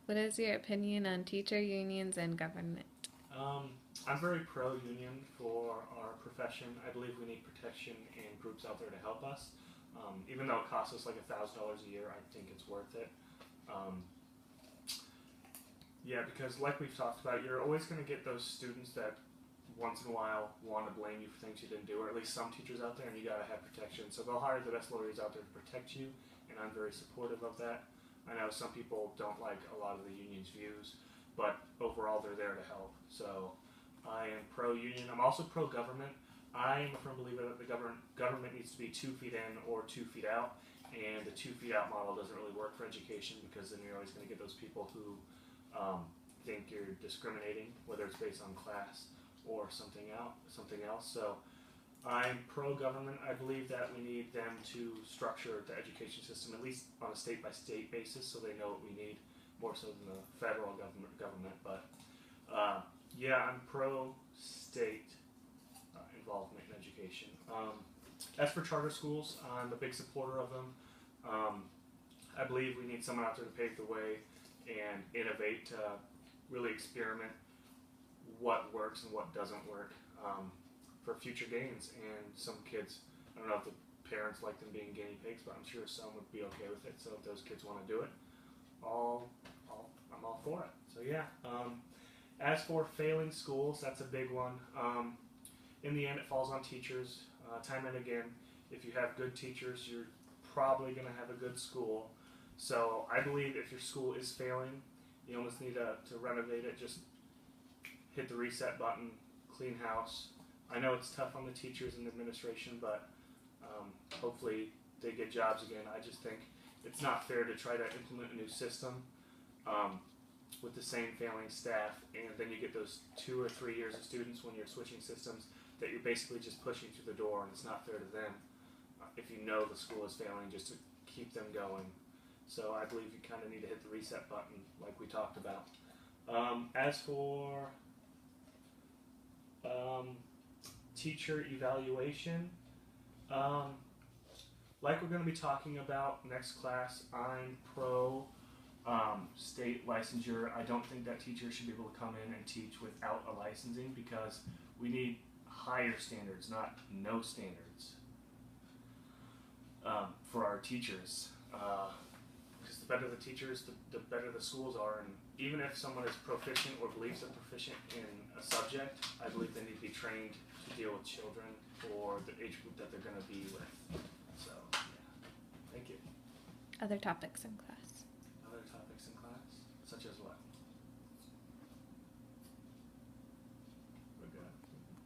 What is your opinion on teacher unions and government? I'm very pro-union for our profession. I believe we need protection and groups out there to help us. Even though it costs us like $1,000 a year, I think it's worth it. Um, yeah, because like we've talked about, you're always going to get those students that once in a while want to blame you for things you didn't do, or at least some teachers out there, and you got to have protection. So they'll hire the best lawyers out there to protect you, and I'm very supportive of that. I know some people don't like a lot of the union's views, but overall they're there to help. So I am pro-union. I'm also pro-government. I am a firm believer that the government needs to be 2 feet in or 2 feet out, and the 2 feet out model doesn't really work for education because then you're always going to get those people who think you're discriminating, whether it's based on class or something else. So I'm pro-government. I believe that we need them to structure the education system at least on a state-by-state basis, so they know what we need more so than the federal government. But yeah, I'm pro-state involvement in education. As for charter schools, I'm a big supporter of them. I believe we need someone out there to pave the way and innovate to really experiment what works and what doesn't work for future gains. And some kids, I don't know if the parents like them being guinea pigs, but I'm sure some would be okay with it. So if those kids want to do it, I'm all for it. So yeah. As for failing schools, that's a big one. In the end, it falls on teachers. Time and again, if you have good teachers, you're probably going to have a good school. So I believe if your school is failing, you almost need to renovate it. Just hit the reset button, clean house. I know it's tough on the teachers and the administration, but hopefully they get jobs again. I just think it's not fair to try to implement a new system with the same failing staff, and then you get those 2 or 3 years of students when you're switching systems that you're basically just pushing through the door, and it's not fair to them if you know the school is failing, just to keep them going. So I believe you kind of need to hit the reset button like we talked about. As for teacher evaluation, like we're going to be talking about next class, I'm pro state licensure. I don't think that teachers should be able to come in and teach without a licensing because we need higher standards, not no standards for our teachers. Because the better the teachers, the better the schools are. And even if someone is proficient or believes they're proficient in a subject, I believe they need to be trained to deal with children or the age group that they're going to be with. So, yeah. Thank you. Other topics in class?